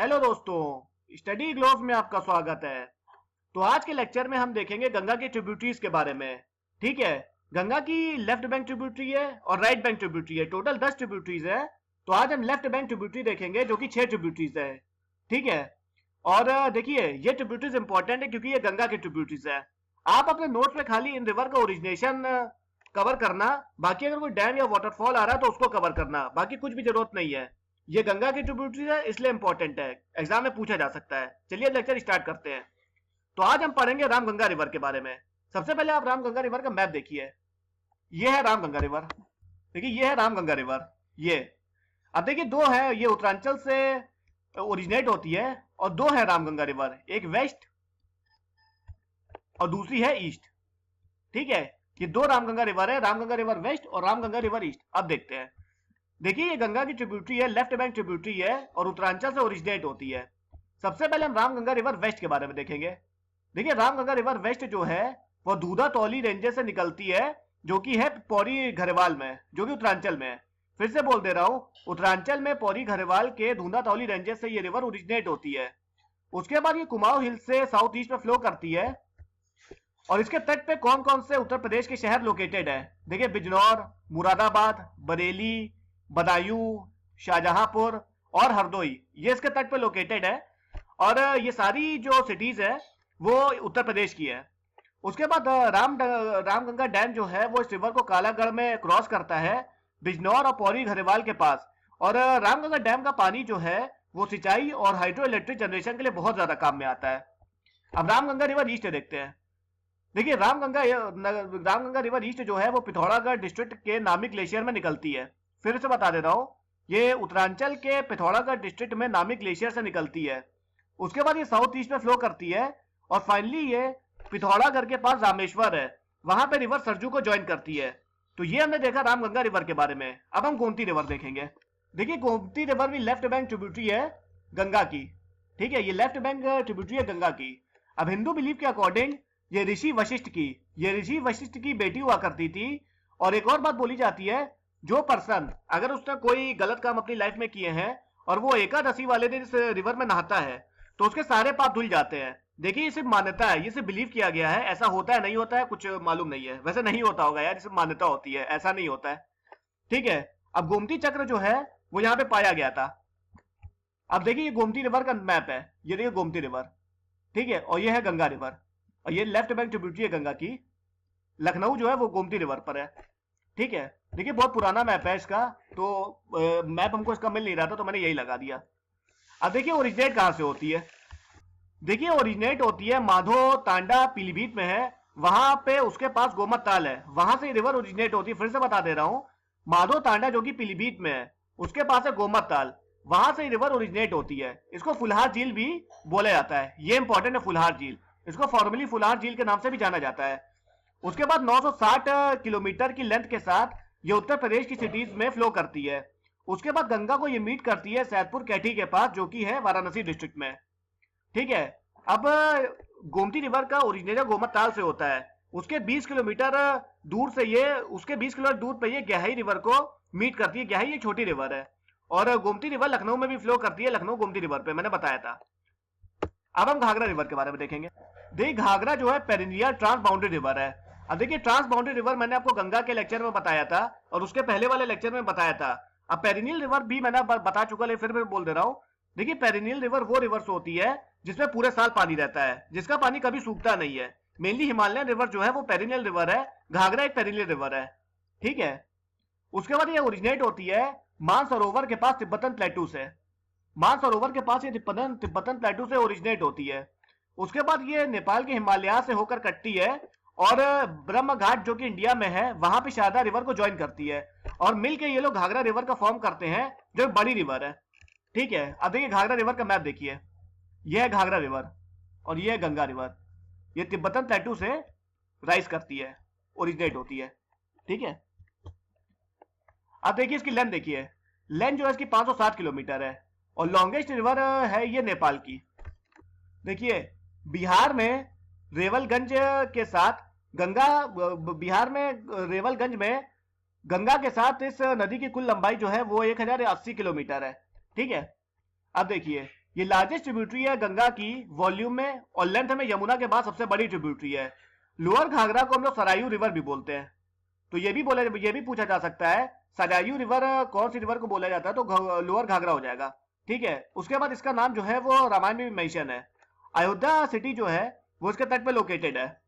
Hello दोस्तों, study glove में आपका स्वागत है। तो आज के लेक्चर में हम देखेंगे गंगा की ट्रिब्यूटरीज के बारे में। ठीक है, गंगा की लेफ्ट बैंक ट्रिब्यूटरी है और राइट बैंक ट्रिब्यूटरी है। टोटल 10 ट्रिब्यूटरीज है। तो आज हम लेफ्ट बैंक ट्रिब्यूटरी देखेंगे जो कि 6 ट्रिब्यूटरीज है। ठीक है, और देखिए ये ट्रिब्यूटरीज इंपॉर्टेंट है क्योंकि ये गंगा की ट्रिब्यूटरीज है। आप अपने नोट्स में खाली इन रिवर का ओरिजिनेशन कवर करना, बाकी अगर कोई डैम या वाटरफॉल आ रहा है तो उसको कवर करना, बाकी कुछ भी जरूरत नहीं है। ये गंगा की ट्रिब्यूटरी है इसलिए इंपॉर्टेंट है, एग्जाम में पूछा जा सकता है। चलिए लेक्चर स्टार्ट करते हैं। तो आज हम पढ़ेंगे रामगंगा रिवर के बारे में। सबसे पहले आप रामगंगा रिवर का मैप देखिए। ये है रामगंगा रिवर। देखिए ये है रामगंगा रिवर। ये अब देखिए दो है, ये उत्तरांचल से ओरिजिनेट होती है और दो है रामगंगा रिवर, एक वेस्ट और दूसरी है ईस्ट। ठीक है, ये दो रामगंगा रिवर है, रामगंगा रिवर वेस्ट और रामगंगा रिवर ईस्ट। अब देखते हैं। देखिए ये गंगा की ट्रिब्यूटरी है, लेफ्ट बैंक ट्रिब्यूटरी है और उत्तरांचल से ओरिजिनेट होती है। सबसे पहले हम रामगंगा रिवर वेस्ट के बारे में देखेंगे। देखिए रामगंगा रिवर वेस्ट जो है वह दूधा तौली रेंजेस से निकलती है, जो कि है पौड़ी घरेवाल में, जो कि उत्तरांचल में है। फिर से बोल दे रहा हूं, उत्तरांचल में पौड़ी घरेवाल के धूंधा तौली रेंजेस से ये रिवर ओरिजिनेट होती है। उसके बाद ये कुमाऊं हिल से साउथ ईस्ट में फ्लो करती है। और इसके तट पे कौन कौन से उत्तर प्रदेश के शहर लोकेटेड है? देखिए बिजनौर, मुरादाबाद, बरेली, बदायूं, शाहजहांपुर और हरदोई, ये इसके तट पे लोकेटेड है। और ये सारी जो सिटीज है वो उत्तर प्रदेश की है। उसके बाद रामगंगा डैम जो है वो इस रिवर को कालागढ़ में क्रॉस करता है, बिजनौर और पौड़ी घरेवाल के पास। और रामगंगा डैम का पानी जो है वो सिंचाई और हाइड्रो इलेक्ट्रिक जनरेशन के लिए बहुत ज्यादा काम में आता है। अब रामगंगा रिवर ईस्ट देखते हैं। देखिए रामगंगा रिवर ईस्ट जो है वो पिथौरागढ़ डिस्ट्रिक्ट के नामी ग्लेशियर में निकलती है। फिर से बता दे रहा हूं, ये उत्तरांचल के पिथौरागढ़ डिस्ट्रिक्ट में नामी ग्लेशियर से निकलती है। उसके बाद ये साउथ ईस्ट में फ्लो करती है और फाइनली ये पिथौरागढ़ के पास रामेश्वर है, वहां पे रिवर सरजू को ज्वाइन करती है। तो ये हमने देखा रामगंगा रिवर के बारे में। अब हम गोमती रिवर देखेंगे। देखिए गोमती रिवर भी लेफ्ट बैंक ट्रिब्यूटरी है गंगा की। ठीक है, ये लेफ्ट बैंक ट्रिब्यूटरी है गंगा की। अब हिंदू बिलीफ के अकॉर्डिंग ये ऋषि वशिष्ठ की बेटी हुआ करती थी। और एक और बात बोली जाती है, जो पर्सन अगर उसने कोई गलत काम अपनी लाइफ में किए हैं और वो एकादशी वाले दिन इस रिवर में नहाता है तो उसके सारे पाप धुल जाते हैं। देखिए ये सिर्फ मान्यता है, ये सिर्फ बिलीव किया गया है। ऐसा होता है नहीं होता है कुछ मालूम नहीं है, वैसे नहीं होता होगा यार, सिर्फ मान्यता होती है, ऐसा नहीं होता है। ठीक है, अब गोमती चक्र जो है वो यहाँ पे पाया गया था। अब देखिए ये गोमती रिवर का मैप है, ये देखिए गोमती रिवर। ठीक है, और ये है गंगा रिवर और ये लेफ्ट बैंक ट्रिब्यूटरी है गंगा की। लखनऊ जो है वो गोमती रिवर पर है। ठीक है, देखिए बहुत पुराना मैप है इसका, तो मैप हमको इसका मिल नहीं रहा था तो मैंने यही लगा दिया। अब देखिए ओरिजिनेट कहां से होती है। देखिए ओरिजिनेट होती है माधो तांडा पीलीभीत में है, वहां पे उसके पास गोमत ताल है, वहां से रिवर ओरिजिनेट होती है। फिर से बता दे रहा हूं, माधो तांडा जो कि पीलीभीत में है उसके पास है गोमत ताल, वहां से रिवर ओरिजिनेट होती है। इसको फुलहार झील भी बोला जाता है, ये इंपॉर्टेंट है फुलहार झील, इसको फॉर्मली फुलहार झील के नाम से भी जाना जाता है। उसके बाद 960 किलोमीटर की लेंथ के साथ ये उत्तर प्रदेश की सिटीज में फ्लो करती है। उसके बाद गंगा को ये मीट करती है सैदपुर कैठी के पास, जो कि है वाराणसी डिस्ट्रिक्ट में। ठीक है, अब गोमती रिवर का ओरिजिनेटर गोमत ताल से होता है। उसके 20 किलोमीटर दूर से ये उसके 20 किलोमीटर दूर पे ये गहई रिवर को मीट करती है। गहई एक छोटी रिवर है और गोमती रिवर लखनऊ में भी फ्लो करती है, लखनऊ गोमती रिवर पे मैंने बताया था। अब हम घाघरा रिवर के बारे में देखेंगे। देखिए घाघरा जो है पेरिनियल ट्रांस बाउंड्री रिवर है। अब देखिए ट्रांस बाउंड्री रिवर मैंने आपको गंगा के लेक्चर में बताया था और उसके पहले वाले लेक्चर में बताया था। अब पेरिनियल रिवर भी मैंने बता चुका, लेकिन फिर मैं बोल दे रहा हूं। देखिए पेरिनियल रिवर वो रिवर्स होती है जिसमें पूरे साल पानी रहता है, जिसका पानी कभी सूखता नहीं है। मेनली हिमालयन रिवर जो है वो पेरिनियल रिवर है, घाघरा एक पेरिनियल रिवर है। ठीक है, उसके बाद ये ओरिजिनेट होती है मानसरोवर के पास तिब्बतन प्लेटू से। मानसरोवर के पास ये तिब्बतन प्लेटू से ओरिजिनेट होती है। उसके बाद ये नेपाल के हिमालय से होकर कटती है और ब्रह्म घाट जो कि इंडिया में है वहां पे शारदा रिवर को ज्वाइन करती है और मिलके ये लोग घाघरा रिवर का फॉर्म करते हैं, जो बड़ी रिवर है। ठीक है, अब देखिए घाघरा रिवर का मैप देखिए। यह है घाघरा रिवर और यह है गंगा रिवर। ये तिब्बतन प्लेटू से राइज करती है, ओरिजिनेट होती है। ठीक है, अब देखिए इसकी लेंथ देखिए। लेंथ जो है इसकी 560 किलोमीटर है और लॉन्गेस्ट रिवर है ये नेपाल की। देखिए बिहार में रेवलगंज के साथ गंगा बिहार में रेवलगंज में गंगा के साथ इस नदी की कुल लंबाई जो है वो 1080 किलोमीटर है। ठीक है, अब देखिए ये लार्जेस्ट ट्रिब्यूटरी है गंगा की वॉल्यूम में और लेंथ में यमुना के बाद सबसे बड़ी ट्रिब्यूटरी है। लोअर घाघरा को हम लोग सरायू रिवर भी बोलते हैं। तो ये भी पूछा जा सकता है सरायू रिवर कौन सी रिवर को बोला जाता है, तो लोअर घाघरा हो जाएगा। ठीक है, उसके बाद इसका नाम जो है वो रामायण में भी मेंशन है। अयोध्या सिटी जो है वो इसके तट पे लोकेटेड है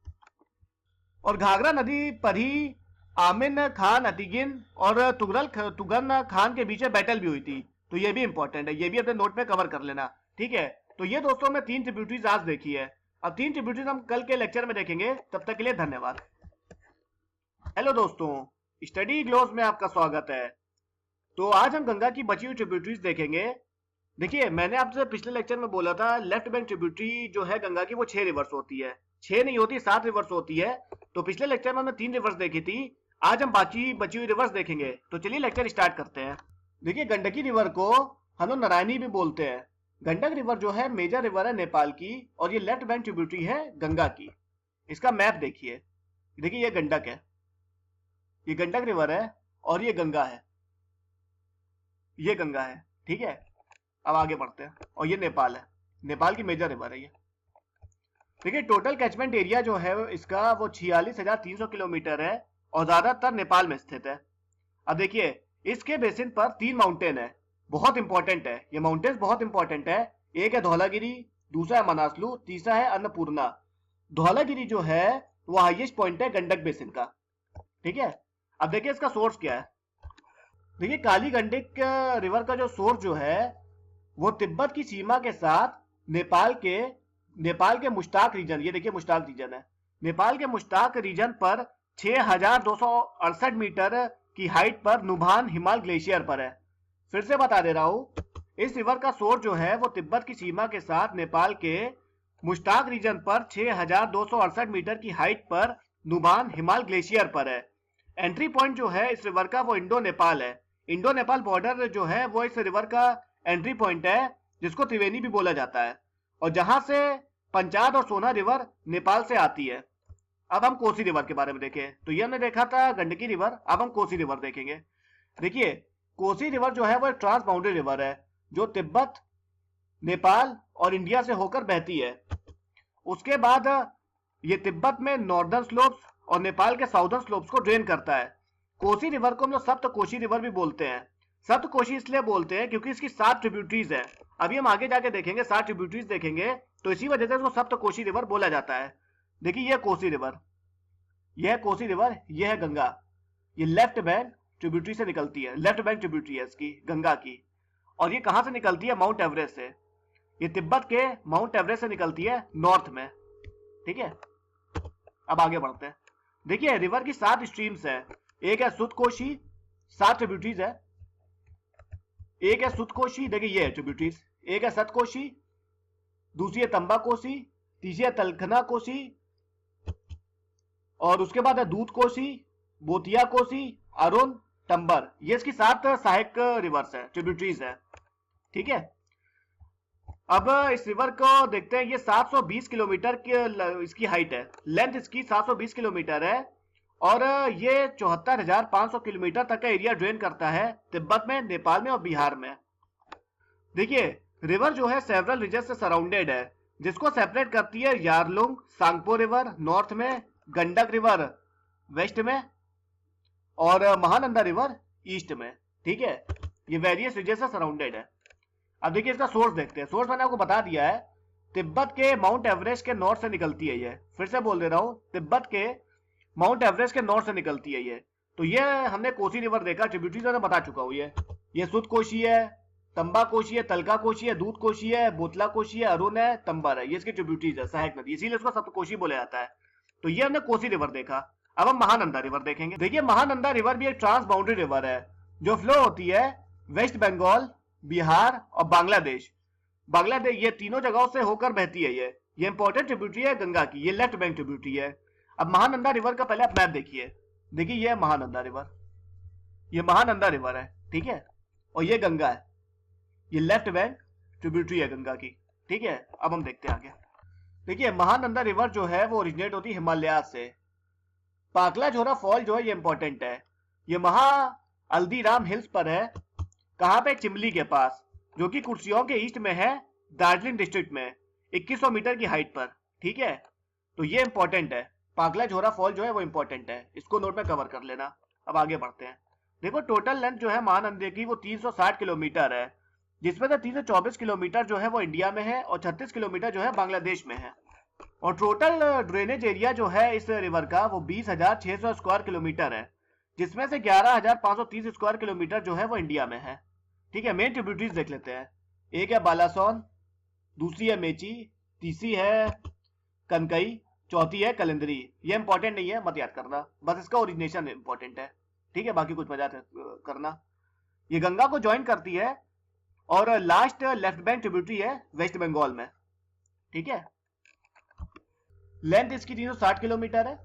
और घाघरा नदी पर ही आमिन खान अतिगिन और तुगन खान के बीच में बैटल भी हुई थी। तो ये भी इंपॉर्टेंट है, ये भी अपने नोट में कवर कर लेना। ठीक है, तो ये दोस्तों में 3 ट्रिब्यूटरीज आज देखी है। अब 3 ट्रिब्यूटरीज हम कल के लेक्चर में देखेंगे। तब तक के लिए धन्यवाद। हेलो दोस्तों, स्टडी ग्लोस में आपका स्वागत है। तो आज हम गंगा की बची हुई ट्रिब्यूटरीज देखेंगे। देखिए, मैंने आपसे पिछले लेक्चर में बोला था लेफ्ट बैंक ट्रिब्यूटरी जो है गंगा की वो 6 रिवर्स होती है। 6 नहीं होती, 7 रिवर्स होती है। तो पिछले लेक्चर में हमने 3 रिवर्स देखी थी, आज हम बाकी बची हुई रिवर्स देखेंगे। तो चलिए लेक्चर स्टार्ट करते हैं। देखिए, गंडकी रिवर को हम लोग नारायणी भी बोलते हैं। गंडक रिवर जो है मेजर रिवर है नेपाल की और ये लेफ्ट बैंक ट्रिब्यूटरी है गंगा की। इसका मैप देखिए, देखिए ये गंडक है, ये गंडक रिवर है और ये गंगा है, ये गंगा है। ठीक है, अब आगे बढ़ते हैं। और ये नेपाल है, नेपाल की मेजर रिवर है ये। देखिए, टोटल कैचमेंट एरिया जो है इसका वो 46,300 किलोमीटर है और ज्यादातर नेपाल में स्थित है। अब देखिए, इसके बेसिन पर 3 माउंटेन है, बहुत इंपॉर्टेंट है ये माउंटेन्स, बहुत इंपॉर्टेंट है। एक है धौलागिरी, दूसरा है मनासलू, तीसरा है अन्नपूर्णा। धौलागिरी जो है वो हाईएस्ट पॉइंट है गंडक बेसिन का। ठीक है, अब देखिए इसका सोर्स क्या है। देखिए, काली गंडक रिवर का जो सोर्स जो है वो तिब्बत की सीमा के साथ नेपाल के मुश्ताक रीजन, ये देखिए मुश्ताक रीजन है, नेपाल के मुश्ताक रीजन पर 6,268 मीटर की हाइट पर नुभान हिमाल ग्लेशियर पर है। फिर से बता दे रहा हूं, इस रिवर का सोर्स जो है वो तिब्बत की सीमा के साथ नेपाल के मुश्ताक रीजन पर 6,268 मीटर की हाइट पर नुभान हिमाल ग्लेशियर पर है। एंट्री पॉइंट जो है इस रिवर का वो इंडो नेपाल है। इंडो नेपाल बॉर्डर जो है वो इस रिवर का एंट्री पॉइंट है, जिसको त्रिवेणी भी बोला जाता है, और जहां से पंचाद और सोना रिवर नेपाल से आती है। अब हम कोसी रिवर के बारे में देखें। तो ये हमने देखा था गंडकी रिवर, अब हम कोसी रिवर देखेंगे। देखिए, कोसी रिवर जो है वो एक ट्रांस बाउंड्री रिवर है जो तिब्बत, नेपाल और इंडिया से होकर बहती है। उसके बाद ये तिब्बत में नॉर्दर्न स्लोप्स और नेपाल के साउदर्न स्लोप्स को ड्रेन करता है। कोसी रिवर को हम लोग सप्तकोशी रिवर भी बोलते हैं। सप्तकोशी इसलिए बोलते हैं क्योंकि इसकी 7 ट्रिब्यूटरीज है। अभी हम आगे जाके देखेंगे, 7 ट्रिब्यूटरीज देखेंगे, तो इसी वजह से इसको सप्तकोशी रिवर बोला जाता है। देखिए, यह कोसी रिवर, यह है कोसी रिवर, यह है गंगा। ये लेफ्ट बैंक ट्रिब्यूटरी से निकलती है, लेफ्ट बैंक ट्रिब्यूटरी है इसकी, गंगा की। और ये कहां से निकलती है? माउंट एवरेस्ट से। ये तिब्बत के माउंट एवरेस्ट से निकलती है नॉर्थ में। ठीक है, अब आगे बढ़ते हैं। देखिए, रिवर की 7 स्ट्रीम्स है। एक है सुतकोशी, 7 ट्रिब्यूटरीज है। एक है सुतकोशी, देखिए ये है ट्रिब्यूटरीज। एक है सतकोशी, दूसरी है तंबा कोसी, तीसरी है तलखना कोसी, और उसके बाद है दूध कोसी, बोतिया कोसी, अरुण, टंबर। ये इसकी 7 सहायक रिवर्स है, ट्रिब्यूटरीज है। ठीक है, अब इस रिवर को देखते हैं। ये 720 किलोमीटर की इसकी हाइट है, लेंथ इसकी 720 किलोमीटर है, और ये 74,500 किलोमीटर तक का एरिया ड्रेन करता है तिब्बत में, नेपाल में और बिहार में। देखिए, रिवर जो है सेवरल रीजन से सराउंडेड है, जिसको सेपरेट करती है यारलुंग सांगपो रिवर नॉर्थ में, गंडक रिवर वेस्ट में, और महानंदा रिवर ईस्ट में। ठीक है, ये वेरियस रीजन से सराउंडेड है। अब देखिए इसका सोर्स देखते हैं। सोर्स मैंने आपको बता दिया है, तिब्बत के माउंट एवरेस्ट के नॉर्थ से निकलती है ये। फिर से बोल दे रहा हूं, तिब्बत के माउंट एवरेस्ट के नॉर्थ से निकलती है ये। तो ये हमने कोसी रिवर देखा, ट्रिब्यूटरीज मैं बता चुका हूं। ये सुत कोशी है, तंबा कोशी है, तलका कोशी है, दूध कोशी है, बोतला कोशी है, अरुण है, तंबर है। ये इसकी ट्रिब्यूटरीज है, सहायक नदी, इसीलिए इसको सप्तकोशी बोला जाता है। तो ये हमने कोसी रिवर देखा। अब हम महानंदा रिवर देखेंगे। देखिए, महानंदा रिवर भी एक ट्रांस बाउंड्री रिवर है जो फ्लो होती है वेस्ट बंगाल, बिहार और बांग्लादेश। ये तीनों जगहों से होकर बहती है। ये इंपॉर्टेंट ट्रिब्यूटरी है गंगा की, ये लेफ्ट बैंक ट्रिब्यूटरी है। अब महानंदा रिवर का पहले आप मैप देखिए। देखिए, ये है महानंदा रिवर, ये महानंदा रिवर है। ठीक है, और ये गंगा है, ये लेफ्ट बैंक ट्रिब्यूटरी है गंगा की। ठीक है, अब हम देखते हैं आगे। देखिए, महानंदा रिवर जो है वो ओरिजिनेट होती है हिमालय से। पाकला झोरा फॉल जो है ये इंपॉर्टेंट है, ये महा हल्दीराम हिल्स पर है। कहां पे? चिमली के पास, जो कि कुर्सियों के ईस्ट में है दार्जिलिंग डिस्ट्रिक्ट में 2100 मीटर की हाइट पर। ठीक है, तो ये इंपॉर्टेंट है। पागला झोरा फॉल जो है वो इंपॉर्टेंट है, इसको नोट में कवर कर लेना। अब आगे बढ़ते हैं। देखो टोटल लेंथ जो है महानंदे की वो 360 किलोमीटर है, जिसमें से 324 किलोमीटर जो है वो इंडिया में है और 36 किलोमीटर जो है बांग्लादेश में है। और टोटल ड्रेनेज एरिया जो है इस रिवर का वो 20,600 स्क्वायर किलोमीटर है, जिसमें से 11,530 स्क्वायर किलोमीटर जो है वो इंडिया में है। ठीक है, मेन ट्रिब्यूटरीज देख लेते हैं। एक है बालासोन, दूसरी है मेची, तीसरी है कनकई, चौथी है कलिंदरी। ये इंपॉर्टेंट नहीं है, मत याद करना, बस इसका ओरिजिनेशन इंपॉर्टेंट है। ठीक है, बाकी कुछ मजा करना। ये गंगा को ज्वाइन करती है और लास्ट लेफ्ट बैंक ट्रिब्यूटरी है वेस्ट बंगाल में। ठीक है, लेंथ इसकी 360 किलोमीटर है।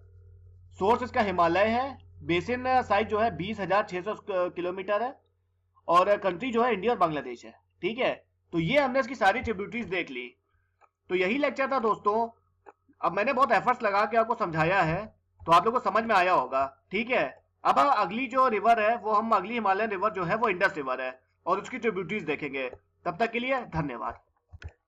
सोर्स इसका हिमालय है। बेसिन साइज जो है 20,600 किलोमीटर है और कंट्री जो है इंडिया और बांग्लादेश है। ठीक है, तो ये हमने इसकी सारी ट्रिब्यूटरीज देख ली। तो यही लेक्चर था दोस्तों। अब मैंने बहुत एफर्ट्स लगा के आपको समझाया है, तो आप लोगों को समझ में आया होगा। ठीक है, अब अगली जो रिवर है वो हम अगली हिमालयन रिवर जो है वो इंडस रिवर है और उसकी ट्रिब्यूटरीज देखेंगे। तब तक के लिए धन्यवाद।